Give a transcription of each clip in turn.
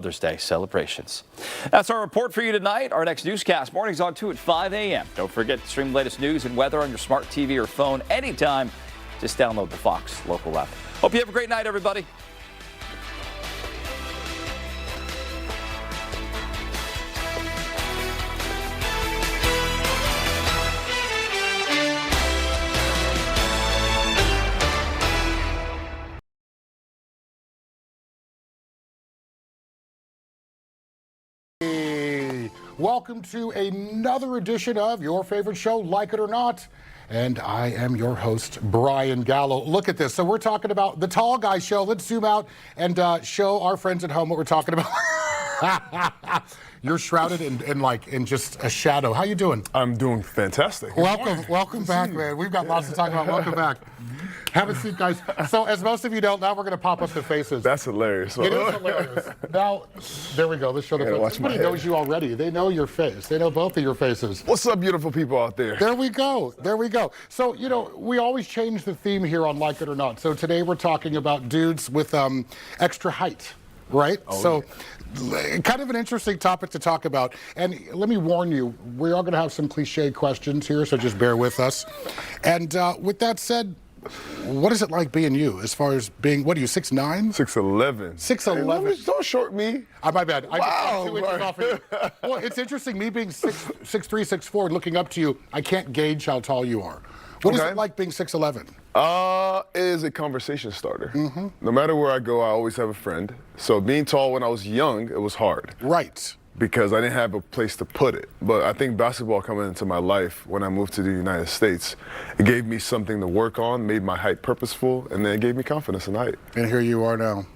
Mother's Day celebrations. That's our report for you tonight. Our next newscast, mornings on 2 at 5 a.m. Don't forget to stream the latest news and weather on your smart TV or phone anytime. Just download the Fox local app. Hope you have a great night, everybody. Welcome to another edition of your favorite show, Like It or Not. And I am your host, Brian Gallo. Look at this. So we're talking about the Tall Guy Show. Let's zoom out and show our friends at home what we're talking about. You're shrouded in just a shadow. How you doing? I'm doing fantastic. Welcome back, man. We've got lots to talk about. Welcome back. Have a seat, guys. So as most of you know, now we're going to pop up the faces. That's hilarious. It is hilarious. Now, there we go. Let's show the folks. Everybody knows you already. They know your face. They know both of your faces. What's up, beautiful people out there? There we go. There we go. So, you know, we always change the theme here on Like It or Not. So today we're talking about dudes with extra height, right? Kind of an interesting topic to talk about. And let me warn you, we are going to have some cliche questions here, so just bear with us. And with that said, what is it like being you as far as being, what are you, 6'9"? 6'11". 6'11". Hey, don't short me. My bad. Wow, I just 2 inches off of you. Well, it's interesting, me being 6'3", 6'4", looking up to you, I can't gauge how tall you are. What is it like being 6'11"? It is a conversation starter. No matter where I go, I always have a friend. So being tall when I was young, it was hard. Right. Because I didn't have a place to put it. But I think basketball coming into my life when I moved to the United States, it gave me something to work on, made my height purposeful, and then it gave me confidence in height. And here you are now.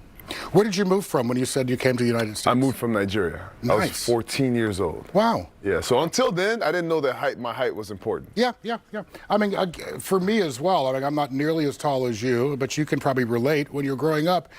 Where did you move from when you said you came to the United States? I moved from Nigeria. Nice. I was 14 years old. Wow. Yeah, so until then, I didn't know that my height was important. Yeah. I mean, for me as well, I mean, I'm not nearly as tall as you, but you can probably relate. When you're growing up,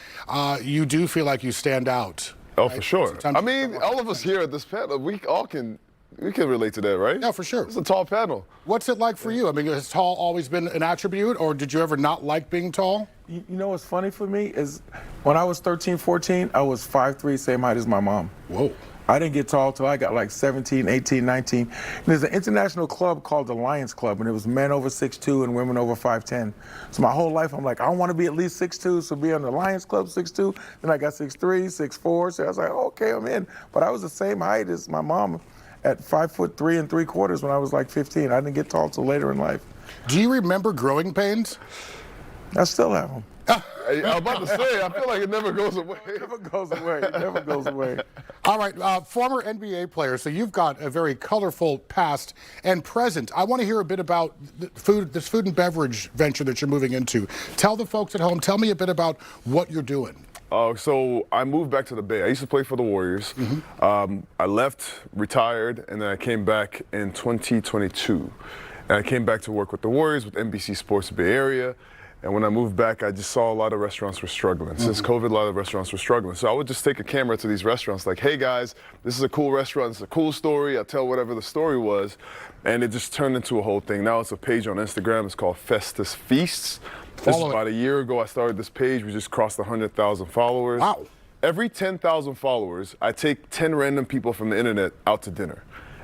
you do feel like you stand out. Oh, for sure. I mean, all of us here at this panel, we can relate to that, right? Yeah, for sure. It's a tall panel. What's it like for you? I mean, has tall always been an attribute, or did you ever not like being tall? You know what's funny for me is when I was 13, 14, I was 5'3", same height as my mom. Whoa. I didn't get tall till I got like 17, 18, 19. And there's an international club called the Lions Club, and it was men over 6'2" and women over 5'10". So my whole life, I'm like, I want to be at least 6'2", so be on the Lions Club 6'2". Then I got 6'3", 6'4", so I was like, okay, I'm in. But I was the same height as my mom at 5'3"3/4" when I was like 15. I didn't get tall till later in life. Do you remember growing pains? I still have them. Hey, I'm about to say, I feel like it never goes away. It never goes away. It never goes away. All right, former NBA player, so you've got a very colorful past and present. I want to hear a bit about this food and beverage venture that you're moving into. Tell the folks at home, tell me a bit about what you're doing. So I moved back to the Bay. I used to play for the Warriors. I left, retired, and then I came back in 2022. And I came back to work with the Warriors, with NBC Sports Bay Area. And when I moved back, I just saw a lot of restaurants were struggling. Since COVID, a lot of restaurants were struggling. So I would just take a camera to these restaurants like, hey guys, this is a cool restaurant, it's a cool story. I tell whatever the story was. And it just turned into a whole thing. Now it's a page on Instagram, it's called Festus Feasts. This is about a year ago I started this page. We just crossed 100,000 followers. Wow. Every 10,000 followers, I take 10 random people from the internet out to dinner.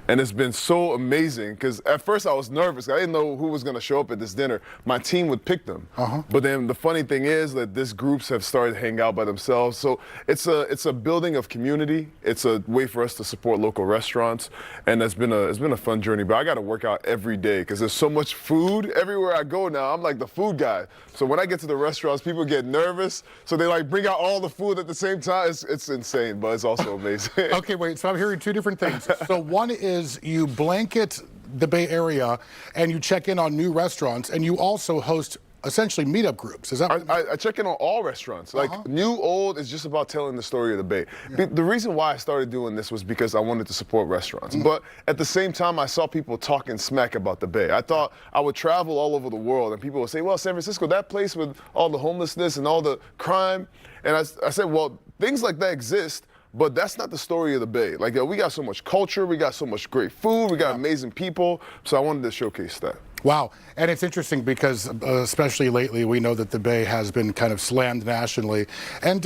And it's been so amazing because at first I was nervous. I didn't know who was going to show up at this dinner. My team would pick them. But then the funny thing is that these groups have started to hang out by themselves. So it's a building of community. It's a way for us to support local restaurants. And it's been a fun journey. But I got to work out every day because there's so much food everywhere I go now. I'm like the food guy. So when I get to the restaurants, people get nervous. So they like bring out all the food at the same time. It's insane, but it's also amazing. Okay, wait. So I'm hearing two different things. So one is you blanket the Bay Area and you check in on new restaurants, and you also host essentially meetup groups. Is that I check in on all restaurants. Like new, old, is just about telling the story of the Bay. The reason why I started doing this was because I wanted to support restaurants. But at the same time, I saw people talking smack about the Bay. I thought I would travel all over the world and people would say, well, San Francisco, that place with all the homelessness and all the crime. And I said, well, things like that exist. But that's not the story of the Bay. Like, we got so much culture, we got so much great food, we got amazing people. So I wanted to showcase that. Wow. And it's interesting because, especially lately, we know that the Bay has been kind of slammed nationally. And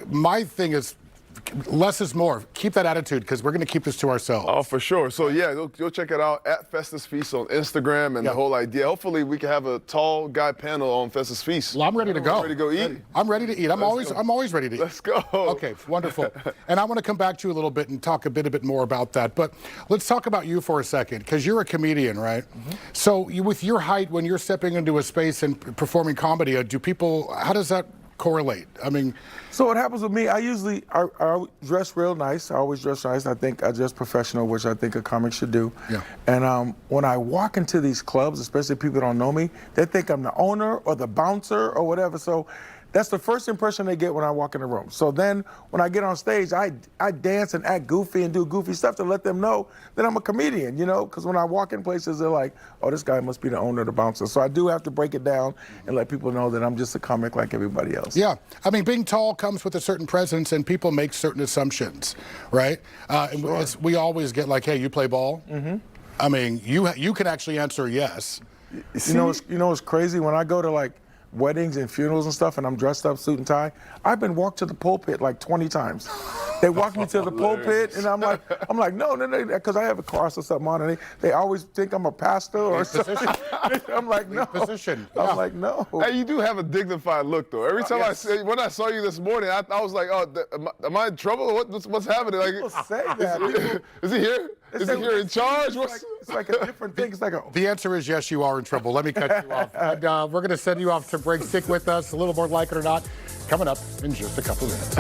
my thing is, less is more. Keep that attitude because we're going to keep this to ourselves. Oh, for sure. So, yeah, you'll check it out at Festus Feast on Instagram and the whole idea. Hopefully, we can have a tall guy panel on Festus Feast. Well, I'm ready to go. Ready to go eat? I'm ready to eat. I'm always ready to eat. Let's go. Okay, wonderful. And I want to come back to you a little bit and talk a bit more about that. But let's talk about you for a second because you're a comedian, right? Mm-hmm. So with your height, when you're stepping into a space and performing comedy, how does that correlate? I mean, so what happens with me, I dress real nice. I always dress nice. I think I dress professional, which I think a comic should do. Yeah. And when I walk into these clubs, especially people don't know me, they think I'm the owner or the bouncer or whatever. So that's the first impression they get when I walk in the room. So then when I get on stage, I dance and act goofy and do goofy stuff to let them know that I'm a comedian, you know, because when I walk in places, they're like, oh, this guy must be the owner of the bouncer. So I do have to break it down and let people know that I'm just a comic like everybody else. Yeah. I mean, being tall comes with a certain presence and people make certain assumptions, right? Sure. We always get like, hey, you play ball? Mm-hmm. I mean, you can actually answer yes. You know what's crazy? When I go to like weddings and funerals and stuff and I'm dressed up suit and tie, I've been walked to the pulpit like 20 times. They walk me to the pulpit and I'm like, no, because I have a cross or something on and they always think I'm a pastor or something. I'm like, no. Position. I'm like, no. Hey, you do have a dignified look, though. Every time when I saw you this morning, I was like, oh, am I in trouble? What's happening? Like, People say that. Is he here? Is he here in charge? It's like a different thing. It's like The answer is yes, you are in trouble. Let me cut you off. And, we're going to send you off to break. Stick with us. A little more Like It or Not coming up in just a couple minutes.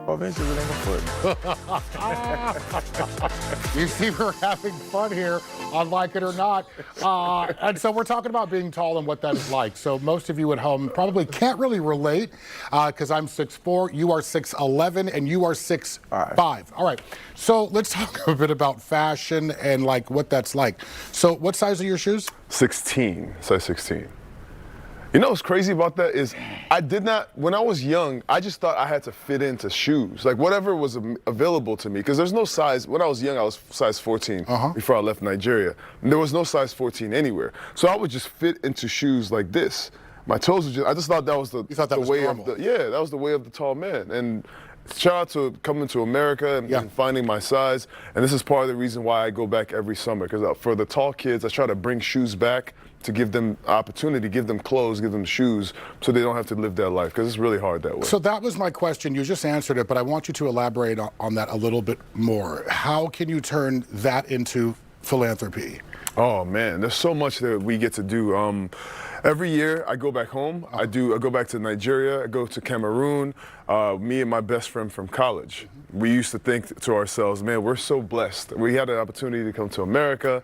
Eventually, it ain't gonna put. You see, we're having fun here on Like It or Not. And so we're talking about being tall and what that is like. So most of you at home probably can't really relate because I'm 6'4", you are 6'11", and you are 6'5". All right. So let's talk a bit about fashion and like what that's like. So what size are your shoes? 16, size 16. You know what's crazy about that is I did not, when I was young, I just thought I had to fit into shoes. Like whatever was available to me. Because there's no size, when I was young, I was size 14 before I left Nigeria. And there was no size 14 anywhere. So I would just fit into shoes like this. My toes were just, I just thought that was the was way normal. of the, yeah, that was the way of the tall man. And shout out to coming to America and finding my size. And this is part of the reason why I go back every summer. Because for the tall kids, I try to bring shoes back to give them opportunity, give them clothes, give them shoes, so they don't have to live their life, because it's really hard that way. So that was my question. You just answered it, but I want you to elaborate on that a little bit more. How can you turn that into philanthropy? Oh man, there's so much that we get to do. Every year I go back home. I go back to Nigeria. I go to Cameroon. Me and my best friend from college. We used to think to ourselves, man, we're so blessed. We had an opportunity to come to America,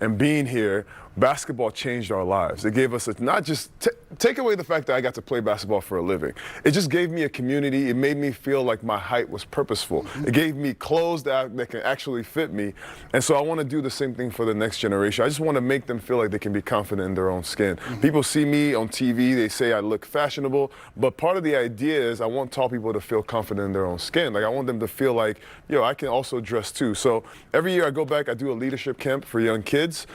and being here, basketball changed our lives. It gave us not just take away the fact that I got to play basketball for a living. It just gave me a community. It made me feel like my height was purposeful. It gave me clothes that can actually fit me. And so I want to do the same thing for the next generation. I just want to make them feel like they can be confident in their own skin. People see me on TV, they say I look fashionable, but part of the idea is I want tall people to feel confident in their own skin. Like I want them to feel like, yo, I can also dress too. So every year I go back, I do a leadership camp for young kids.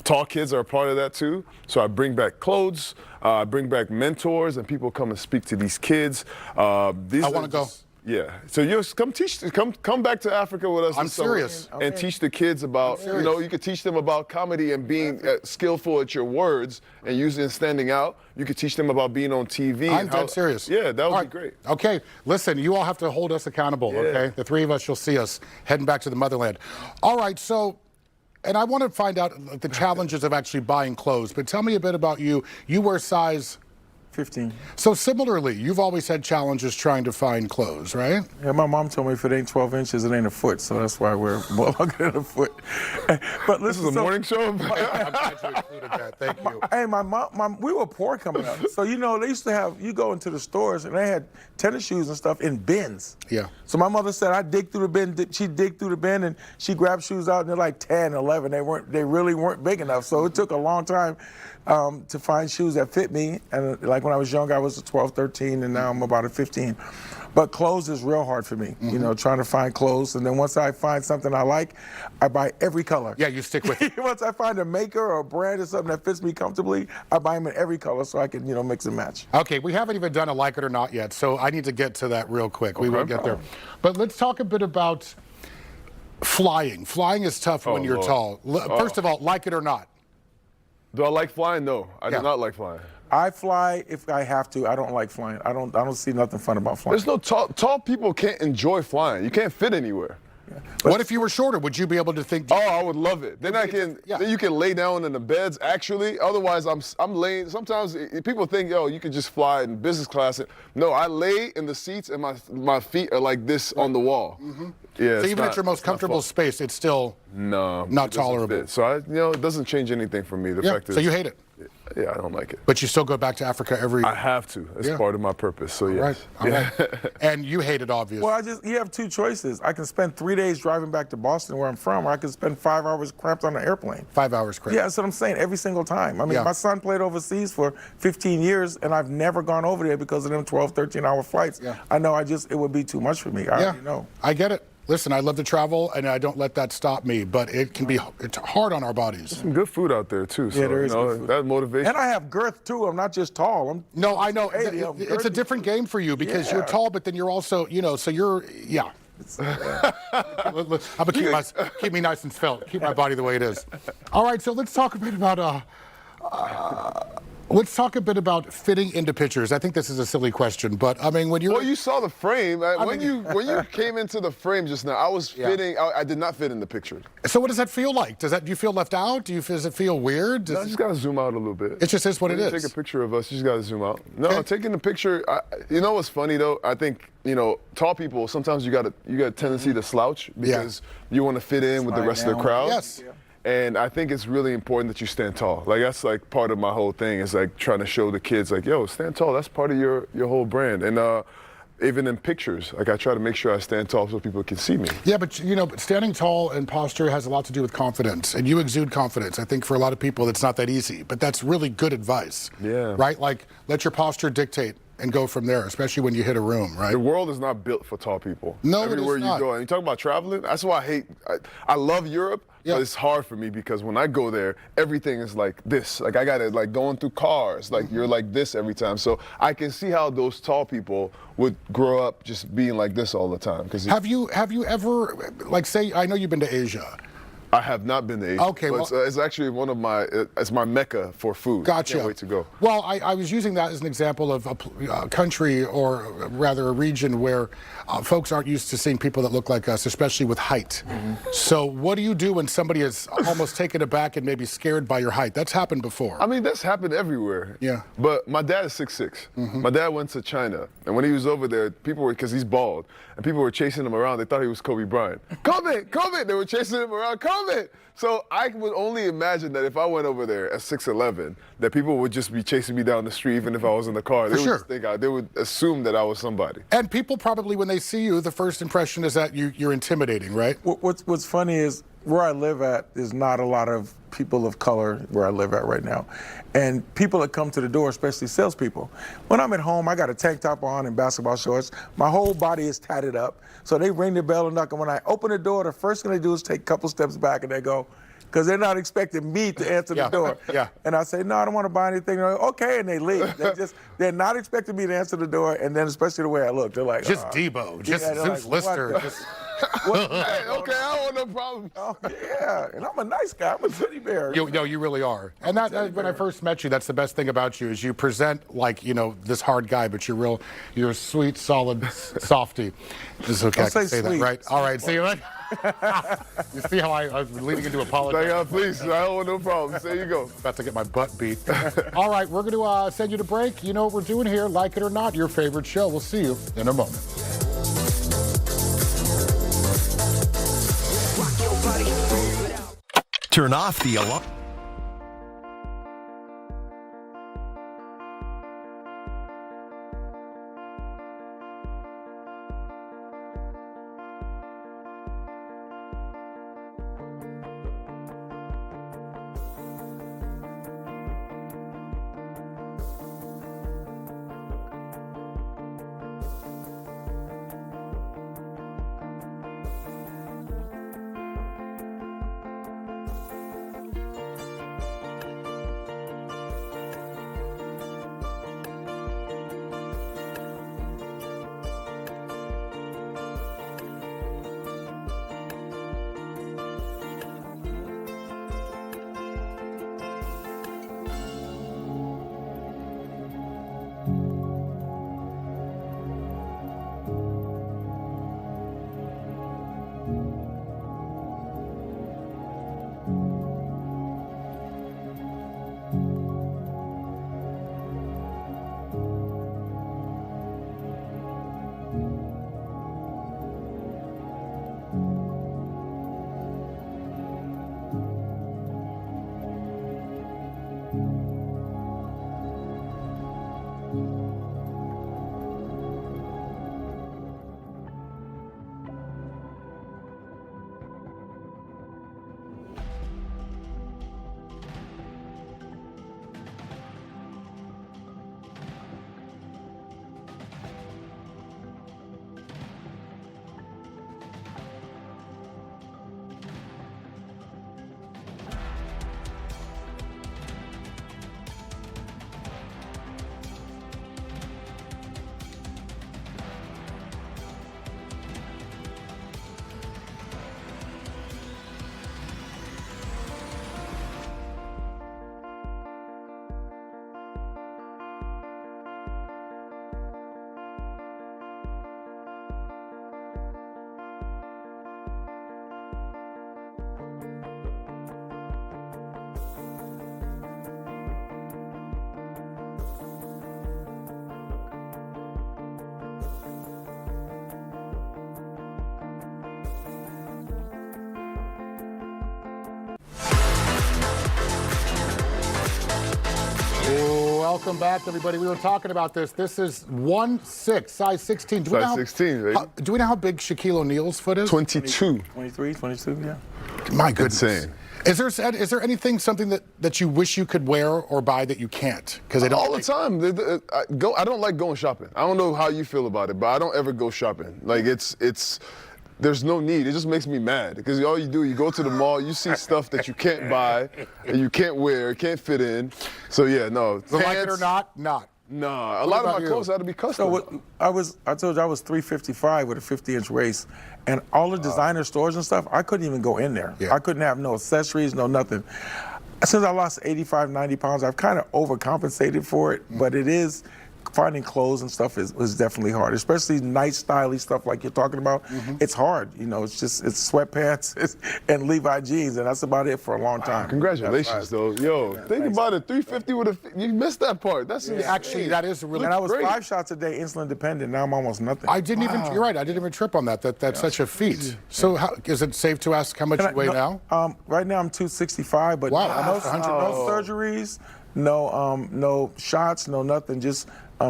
Tall kids are a part of that too. So I bring back clothes, I bring back mentors, and people come and speak to these kids. I want to go. Yeah. So you come back to Africa with us. I'm this summer serious. And teach the kids about, you could teach them about comedy and being skillful at your words and using standing out. You could teach them about being on TV. I'm dead serious. Yeah, that would All be great. Okay, listen, you all have to hold us accountable, okay? The three of us, you'll see us heading back to the motherland. All right, so, and I want to find out the challenges of actually buying clothes, but tell me a bit about you. You wear size 15. So similarly, you've always had challenges trying to find clothes, right? Yeah, my mom told me if it ain't 12 inches, it ain't a foot, so that's why I wear more longer than a foot. But This is a morning show? I'm glad you included that. Thank you. Hey, my mom, we were poor coming up. So, they used to have, you go into the stores and they had tennis shoes and stuff in bins. Yeah. So my mother said, I dig through the bin, she'd dig through the bin and she grabbed shoes out and they're like 10, 11. They really weren't big enough. So it took a long time to find shoes that fit me. And like when I was younger, I was a 12, 13, and now I'm about a 15. But clothes is real hard for me, trying to find clothes. And then once I find something I like, I buy every color. Yeah, you stick with it. Once I find a maker or a brand or something that fits me comfortably, I buy them in every color so I can, mix and match. Okay, we haven't even done a like it or not yet, so I need to get to that real quick. We will get there. But let's talk a bit about flying. Flying is tough when you're tall. First of all, like it or not. Do I like flying? No, I do not like flying. I fly if I have to. I don't like flying. I don't see nothing fun about flying. There's no tall people can't enjoy flying. You can't fit anywhere. Yeah. What if you were shorter? Would you be able to think? Oh, I would love it. Then then you can lay down in the beds. Actually, otherwise I'm laying. Sometimes people think, you could just fly in business class. No, I lay in the seats and my feet are like this on the wall. Yeah. So even at your most comfortable space, it's still not tolerable. Fit. So it doesn't change anything for me. The fact is, so you hate it. Yeah, I don't like it. But you still go back to Africa every. I have to. It's part of my purpose. So yes. All right. And you hate it, obviously. Well, you have two choices. I can spend 3 days driving back to Boston, where I'm from, or I can spend 5 hours cramped on an airplane. 5 hours cramped. Yeah, that's what I'm saying. Every single time. I mean, my son played overseas for 15 years, and I've never gone over there because of them 12, 13-hour flights. Yeah. I know. It would be too much for me. I already know. I get it. Listen, I love to travel, and I don't let that stop me, but it's hard on our bodies. There's some good food out there, too. So, there is good food. That motivation. And I have girth, too. I'm not just tall. No, I know. 80, it's a different game for you because you're tall, but then you're also, so you're, I'm going to keep me nice and svelte, keep my body the way it is. All right, so let's talk a bit about... Let's talk a bit about fitting into pictures. I think this is a silly question, but I mean, when you're... Well, you saw the frame. When you came into the frame just now, I was fitting. I did not fit in the picture. So what does that feel like? Do you feel left out? Does it feel weird? No, I just got to zoom out a little bit. It just is what it is. Take a picture of us, you just got to zoom out. No, taking the picture, you know what's funny, though? I think, tall people, sometimes you got a tendency to slouch because you want to fit in with the rest of the crowd. Yes. Yeah. And I think it's really important that you stand tall. Like that's like part of my whole thing is like trying to show the kids like, yo, stand tall. That's part of your whole brand. And even in pictures, like I try to make sure I stand tall so people can see me. Yeah, but but standing tall and posture has a lot to do with confidence, and you exude confidence. I think for a lot of people, it's not that easy, but that's really good advice. Yeah. Right? Like, let your posture dictate and go from there, especially when you hit a room, right? The world is not built for tall people. No, it is Everywhere you not. go, and you talk about traveling, that's why I love Europe, Yeah. but it's hard for me because when I go there, everything is like this. Like I gotta like going through cars, like you're like this every time. So I can see how those tall people would grow up just being like this all the time. Because Have you ever, like, say, I know you've been to Asia. I have not been to Asia. Okay, but well- it's actually one of my, it's my mecca for food. Gotcha. I can't wait to go. Well, I was using that as an example of a country, or rather a region, where folks aren't used to seeing people that look like us, especially with height. So what do you do when somebody is almost taken aback and maybe scared by your height? That's happened before. I mean, that's happened everywhere. Yeah. But my dad is 6'6". My dad went to China, and when he was over there, people were, because he's bald, and people were chasing him around. They thought he was Kobe Bryant. Kobe! They were chasing him around. Kobe! So I would only imagine that if I went over there at 6'11", that people would just be chasing me down the street, even if I was in the car. They would sure. just think they would assume that I was somebody. And people probably, when they see you, the first impression is that you're intimidating, right? What's funny is where I live at is not a lot of people of color where I live at right now. And people that come to the door, especially salespeople. When I'm at home, I got a tank top on and basketball shorts. My whole body is tatted up. So they ring the bell and knock. And when I open the door, the first thing they do is take a couple steps back and they go, because they're not expecting me to answer the door. Yeah. And I say, no, I don't want to buy anything. They're like, okay, and they leave. They're not expecting me to answer the door, and then especially the way I look, they're like, Just Debo, just they're Zeus like, Lister. what? Just, Hey, okay, I don't want no problem. Oh, yeah, and I'm a nice guy. I'm a teddy bear. you really are. And that when I first met you, that's the best thing about you, is you present like, this hard guy, but you're a sweet, solid softy. This is okay, I Don't can say say that, sweet. right? All right, see what? You see how I was leading into apology? Like, please, I don't want no problems. There you go. About to get my butt beat. All right, we're going to send you to break. You know what we're doing here, like it or not, your favorite show. We'll see you in a moment. Turn off the alarm. Welcome back, everybody. We were talking about this. This is 1'6", size 16. Size 16, baby. Do we know how big Shaquille O'Neal's foot is? 22. 23, 22, yeah. My goodness. Insane. Is there anything, something that you wish you could wear or buy that you can't? Because All the time. I don't like going shopping. I don't know how you feel about it, but I don't ever go shopping. Like there's no need. It just makes me mad because all you do, you go to the mall, you see stuff that you can't buy and you can't wear, can't fit in. So yeah, no. So like it or not, not. Nah, a lot of my about clothes you? had to be custom. So I told you I was 355 with a 50-inch waist, and all the designer stores and stuff, I couldn't even go in there. Yeah. I couldn't have no accessories, no nothing. Since I lost 85, 90 pounds, I've kind of overcompensated for it, but it is, finding clothes and stuff is definitely hard, especially nice, stylish stuff like you're talking about. It's hard, you know. It's sweatpants and Levi jeans, and that's about it for a long time. Congratulations, though. Yo, think about it. 350 with you missed that part. That's insane. Actually, that is really. And I was great. 5 shots a day insulin dependent. Now I'm almost nothing. I didn't even. You're right. I didn't even trip on that. That's such a feat. So, is it safe to ask how much you weigh now? Right now I'm 265, but Wow, no that's 100 no surgeries, no shots, no nothing. Just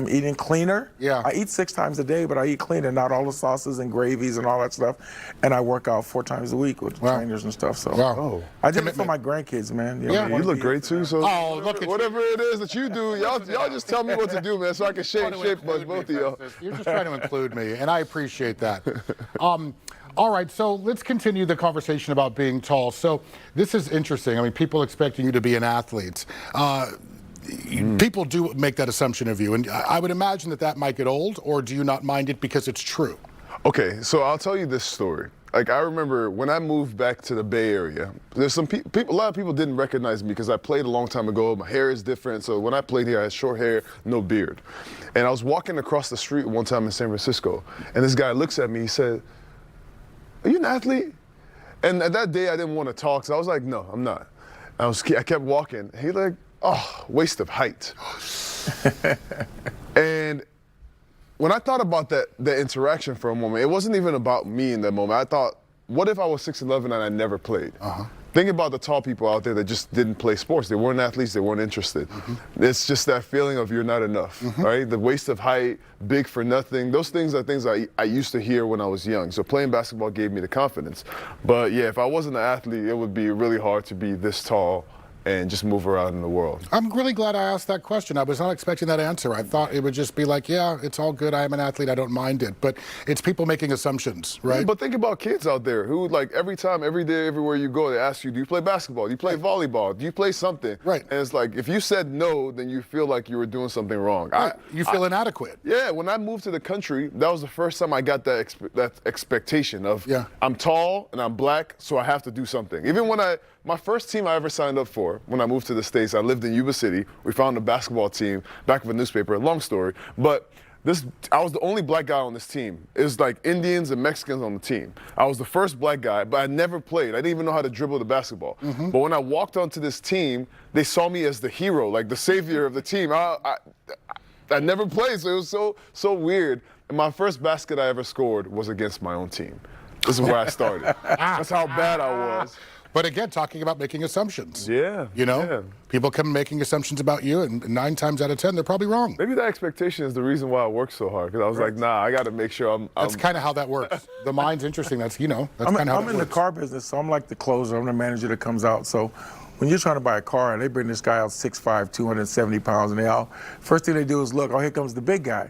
eating cleaner. Yeah. I eat 6 times a day, but I eat cleaner, not all the sauces and gravies and all that stuff. And I work out 4 times a week with trainers and stuff. So I did it for my grandkids, man. Yeah. You look great too. So Oh, look at you. whatever it is that you do, y'all just tell me what to do, man, so I can shape both of y'all. You're just trying to include me, and I appreciate that. All right, so let's continue the conversation about being tall. So this is interesting. I mean, people expecting you to be an athlete. People do make that assumption of you, and I would imagine that might get old, or do you not mind it because it's true? Okay, so I'll tell you this story. Like, I remember when I moved back to the Bay Area, there's some people, a lot of people didn't recognize me because I played a long time ago. My hair is different. So when I played here, I had short hair, no beard. And I was walking across the street one time in San Francisco, and this guy looks at me, he said, "Are you an athlete?" And at that day, I didn't want to talk, so I was like, "No, I'm not." I kept walking. He like, "Oh, waste of height." And when I thought about that interaction for a moment, it wasn't even about me in that moment. I thought, what if I was 6'11" and I never played? Think about the tall people out there that just didn't play sports. They weren't athletes, they weren't interested. It's just that feeling of you're not enough, right? The waste of height, big for nothing. Those things are things I used to hear when I was young. So playing basketball gave me the confidence. But yeah, if I wasn't an athlete, it would be really hard to be this tall and just move around in the world. I'm really glad I asked that question. I was not expecting that answer. I thought it would just be like, yeah, it's all good. I am an athlete. I don't mind it. But it's people making assumptions, right? Yeah, but think about kids out there who, like, every time, every day, everywhere you go, they ask you, do you play basketball? Do you play volleyball? Do you play something? Right. And it's like, if you said no, then you feel like you were doing something wrong. Right. You feel inadequate. Yeah, when I moved to the country, that was the first time I got that expectation of, I'm tall and I'm black, so I have to do something. Even when my first team I ever signed up for, when I moved to the States, I lived in Yuba City. We found a basketball team, back of a newspaper, long story. But I was the only black guy on this team. It was like Indians and Mexicans on the team. I was the first black guy, but I never played. I didn't even know how to dribble the basketball. But when I walked onto this team, they saw me as the hero, like the savior of the team. I never played, so it was so weird. And my first basket I ever scored was against my own team. This is where I started. That's how bad I was. But again, talking about making assumptions. Yeah. You know, yeah. People come making assumptions about you, and 9 times out of 10, they're probably wrong. Maybe that expectation is the reason why I worked so hard. Because I was like, nah, I got to make sure I'm. That's kind of how that works. The mind's interesting. That's kind of how I'm that in the works. car business, so I'm like the closer. I'm the manager that comes out. So when you're trying to buy a car and they bring this guy out 6'5", 270 pounds, and first thing they do is look, oh, here comes the big guy.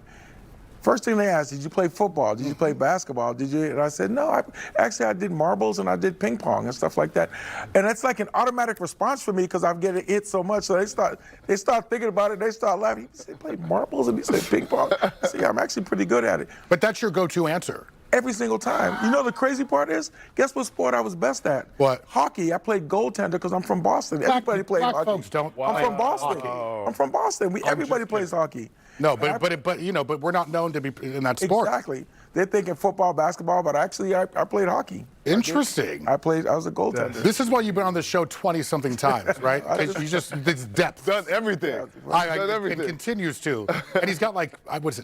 First thing they asked, did you play football? Did you play basketball? Did you? And I said, no, I did marbles and I did ping pong and stuff like that. And it's like an automatic response for me because I'm getting it so much. So they start thinking about it. They start laughing. He said, play marbles? And he said, ping pong. I said, yeah, I'm actually pretty good at it. But that's your go-to answer. Every single time. You know the crazy part is, guess what sport I was best at? What? Hockey. I played goaltender because I'm from Boston. Everybody plays black hockey. folks don't. I'm from Boston. Hockey. I'm from Boston. Everybody plays hockey. No, but we're not known to be in that sport. Exactly. They're thinking football, basketball, but actually I played hockey. Interesting. I was a goaltender. This is why you've been on this show 20-something times, right? 'Cause you just this depth. Done everything. Done everything. It continues to. And he's got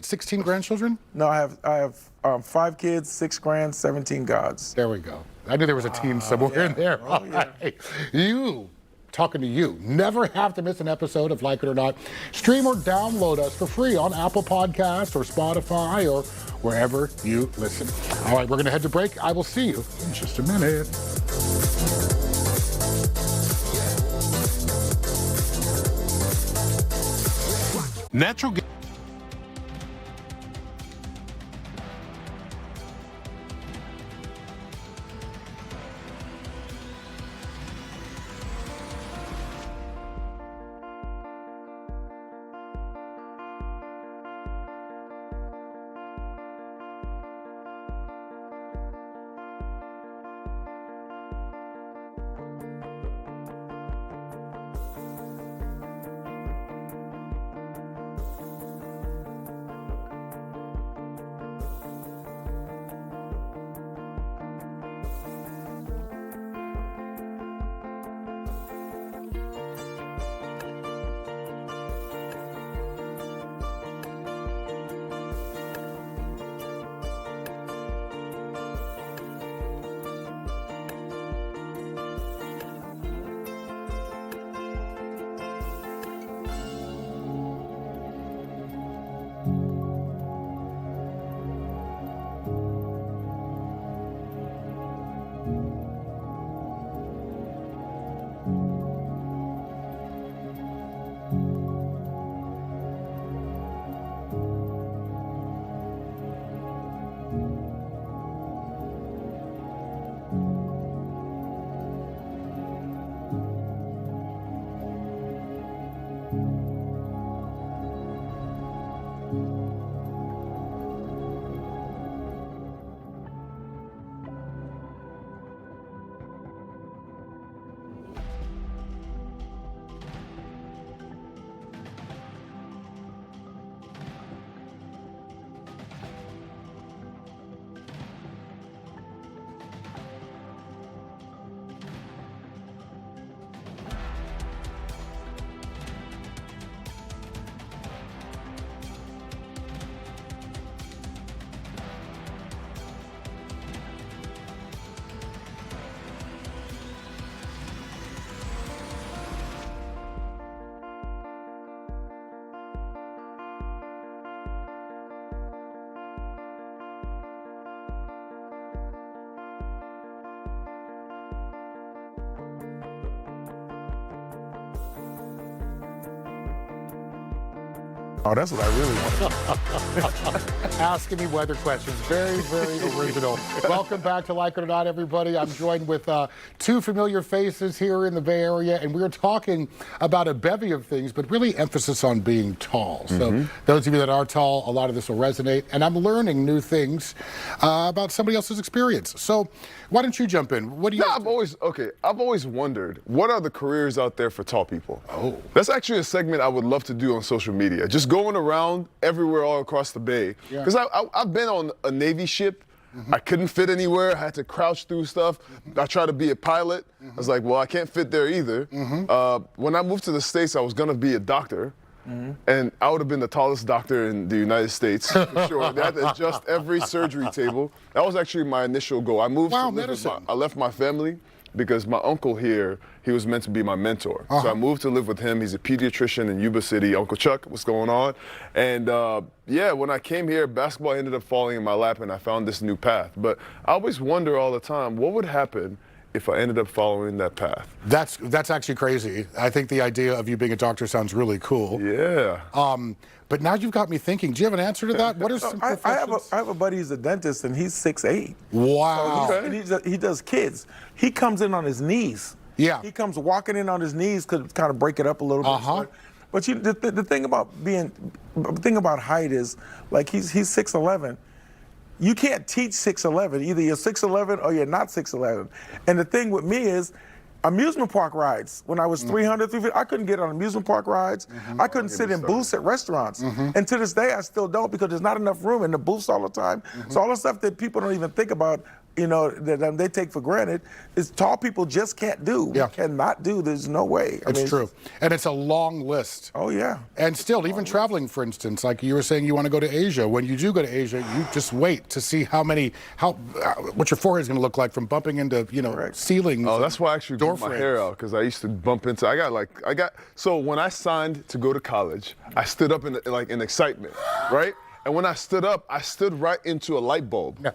16 grandchildren? No, I have 5 kids, 6 grands, 17 gods. There we go. I knew there was a teen somewhere in there. Oh, yeah. You talking to you. Never have to miss an episode of Like It or Not. Stream or download us for free on Apple Podcasts or Spotify or wherever you listen. All right, we're going to head to break. I will see you in just a minute. Natural gas. Oh, that's what I really want. Asking me weather questions. Very, very original. Welcome back to Like It or Not, everybody. I'm joined with two familiar faces here in the Bay Area, and we're talking about a bevy of things, but really emphasis on being tall. So those of you that are tall, a lot of this will resonate, and I'm learning new things about somebody else's experience. So why don't you jump in? What do you? I've always wondered, what are the careers out there for tall people? Oh, that's actually a segment I would love to do on social media. Just going around everywhere all across the Bay. Because I've been on a Navy ship. I couldn't fit anywhere. I had to crouch through stuff. I tried to be a pilot. I was like, well, I can't fit there either. When I moved to the States, I was going to be a doctor. And I would have been the tallest doctor in the United States, for sure. They had to adjust every surgery table. That was actually my initial goal. I moved to live with I left my family because my uncle here, he was meant to be my mentor. So I moved to live with him. He's a pediatrician in Yuba City. Uncle Chuck, what's going on? And yeah, when I came here, basketball ended up falling in my lap and I found this new path. But I always wonder all the time, what would happen if I ended up following that path? That's actually crazy. I think the idea of you being a doctor sounds really cool. Yeah. But now you've got me thinking. Do you have an answer to that? What are some professions? I have a buddy who's a dentist, and he's 6'8". Wow. So he does kids. He comes in on his knees. Yeah. He comes walking in on his knees to kind of break it up a little bit. But the thing about height is, like, he's 6'11". You can't teach 6'11". Either you're 6'11" or you're not 6'11". And the thing with me is, amusement park rides. When I was 350, I couldn't get on amusement park rides. I couldn't sit in booths at restaurants. And to this day, I still don't, because there's not enough room in the booths all the time. So all the stuff that people don't even think about, you know, that they take for granted, is tall people just can't do. Yeah. We cannot do. There's no way. I mean, It's true. And it's a long list. Oh, yeah. And still, even traveling, for instance, like you were saying you want to go to Asia. When you do go to Asia, you just wait to see what your forehead is going to look like from bumping into, ceilings. Oh, that's why I actually door grew my frames. hair out, because I used to bump into. So when I signed to go to college, I stood up in excitement, right? And when I stood up, I stood right into a light bulb,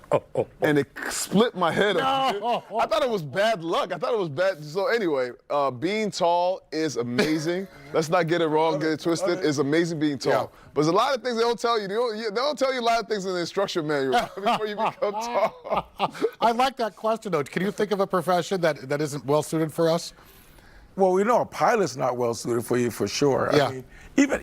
and it split my head. No. I thought it was bad luck. I thought it was bad. So anyway, being tall is amazing. Let's not get it wrong, get it twisted. It's amazing being tall. Yeah. But there's a lot of things they don't tell you. They don't tell you a lot of things in the instruction manual before you become tall. I like that question, though. Can you think of a profession that isn't well suited for us? Well, we know a pilot's not well suited for you for sure. Yeah. I mean, even